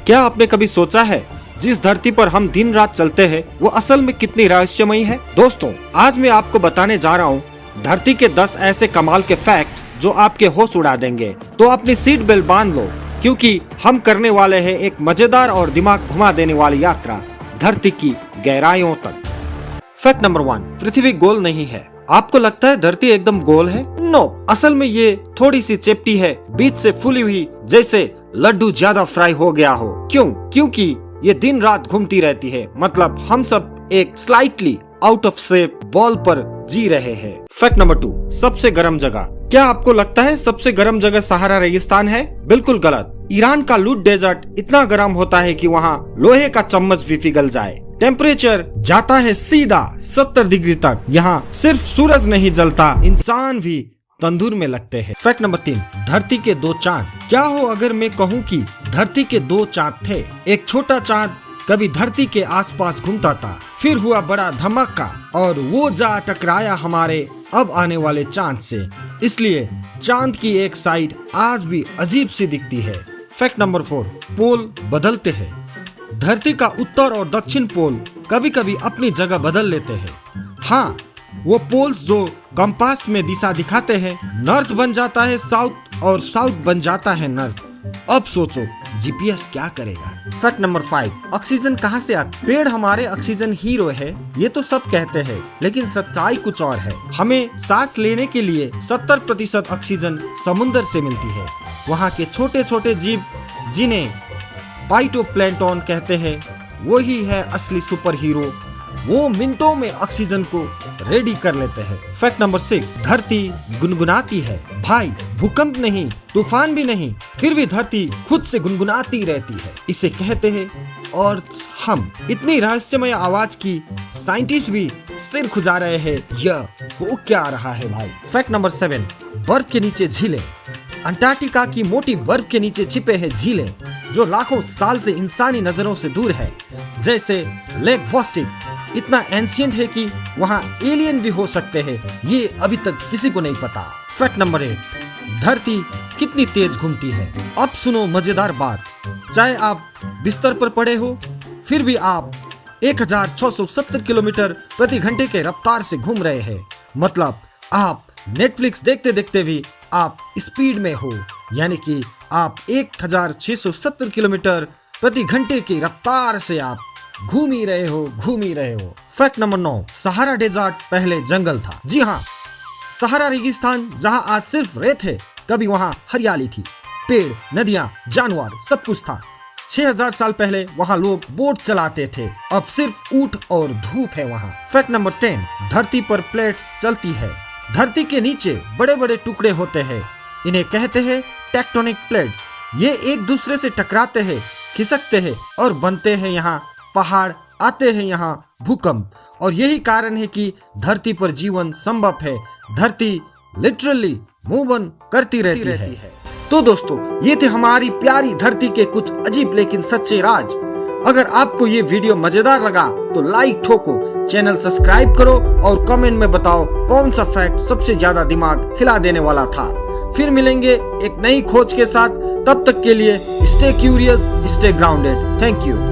क्या आपने कभी सोचा है जिस धरती पर हम दिन रात चलते हैं वो असल में कितनी रहस्यमयी है? दोस्तों, आज मैं आपको बताने जा रहा हूँ धरती के 10 ऐसे कमाल के फैक्ट जो आपके होश उड़ा देंगे। तो अपनी सीट बेल्ट बांध लो, क्योंकि हम करने वाले हैं एक मजेदार और दिमाग घुमा देने वाली यात्रा धरती की गहराइयों तक। फैक्ट नंबर 1, पृथ्वी गोल नहीं है। आपको लगता है धरती एकदम गोल है? नो, असल में ये थोड़ी सी चेप्टी है, बीच से फूली हुई, जैसे लड्डू ज्यादा फ्राई हो गया हो। क्यों? क्योंकि ये दिन रात घूमती रहती है। मतलब हम सब एक slightly out of shape ball पर जी रहे हैं। फैक्ट नंबर 2, सबसे गर्म जगह। क्या आपको लगता है सबसे गर्म जगह सहारा रेगिस्तान है? बिल्कुल गलत। ईरान का लूट डेजर्ट इतना गर्म होता है कि वहाँ लोहे का चम्मच भी पिघल जाए। टेम्परेचर जाता है सीधा 70 डिग्री तक। यहाँ सिर्फ सूरज नहीं जलता, इंसान भी तंदूर में लगते हैं। फैक्ट नंबर 3, धरती के 2 चांद। क्या हो अगर मैं कहूँ कि धरती के 2 चांद थे? एक छोटा चांद कभी धरती के आसपास घूमता था, फिर हुआ बड़ा धमाका और वो जा टकराया हमारे अब आने वाले चांद से। इसलिए चांद की एक साइड आज भी अजीब सी दिखती है। फैक्ट नंबर 4, पोल बदलते हैं। धरती का उत्तर और दक्षिण पोल कभी कभी अपनी जगह बदल लेते हैं। हाँ, वो पोल्स जो कंपास में दिशा दिखाते हैं, नॉर्थ बन जाता है साउथ और साउथ बन जाता है नॉर्थ। अब सोचो जीपीएस क्या करेगा। फैक्ट नंबर 5, ऑक्सीजन कहाँ से आता? पेड़ हमारे ऑक्सीजन हीरो है, ये तो सब कहते हैं, लेकिन सच्चाई कुछ और है। हमें सांस लेने के लिए 70% ऑक्सीजन समुद्र से मिलती है। वहाँ के छोटे छोटे जीव जिन्हें फाइटोप्लैंक्टन कहते हैं, वही है असली सुपर हीरो। वो मिनटों में ऑक्सीजन को रेडी कर लेते हैं। फैक्ट नंबर 6, धरती गुनगुनाती है। भाई, भूकंप नहीं, तूफान भी नहीं, फिर भी धरती खुद से गुनगुनाती रहती है। इसे कहते हैं अर्थ हम। इतनी रहस्यमय आवाज की साइंटिस्ट भी सिर खुजा रहे हैं, यह हो क्या रहा है भाई। फैक्ट नंबर 7, बर्फ के नीचे झीलें। अंटार्कटिका की मोटी बर्फ के नीचे छिपे हैं झीलें जो लाखों साल से इंसानी नजरों से दूर है। जैसे लेक वोस्टिक इतना एंशिएंट है कि वहाँ एलियन भी हो सकते हैं, ये अभी तक किसी को नहीं पता। फैक्ट नंबर 8, धरती कितनी तेज घूमती है। अब सुनो मजेदार बात, चाहे आप बिस्तर पर पड़े हो, फिर भी आप 1670 किलोमीटर प्रति घंटे के रफ्तार से घूम रहे हैं। मतलब आप नेटफ्लिक्स देखते देखते भी आप स्पीड में हो, यानी कि आप 1670 किलोमीटर प्रति घंटे की रफ्तार से आप घूम ही रहे हो। फैक्ट नंबर 9, सहारा डेजर्ट पहले जंगल था। जी हाँ, सहारा रेगिस्तान जहाँ आज सिर्फ रेत है, कभी वहाँ हरियाली थी, पेड़, नदियाँ, जानवर, सब कुछ था। 6000 साल पहले वहाँ लोग बोट चलाते थे, अब सिर्फ ऊंट और धूप है वहाँ। फैक्ट नंबर 10, धरती पर प्लेट्स चलती है। धरती के नीचे बड़े बड़े टुकड़े होते हैं, इन्हें कहते हैं टेक्टोनिक प्लेट्स। ये एक दूसरे से टकराते हैं, खिसकते हैं और बनते हैं यहाँ पहाड़, आते हैं यहाँ भूकंप। और यही कारण है कि धरती पर जीवन संभव है। धरती लिटरली मूव ऑन करती रहती है। तो दोस्तों, ये थे हमारी प्यारी धरती के कुछ अजीब लेकिन सच्चे राज। अगर आपको ये वीडियो मजेदार लगा तो लाइक ठोको, चैनल सब्सक्राइब करो और कमेंट में बताओ कौन सा फैक्ट सबसे ज्यादा दिमाग हिला देने वाला था। फिर मिलेंगे एक नई खोज के साथ, तब तक के लिए stay curious, stay grounded. Thank you.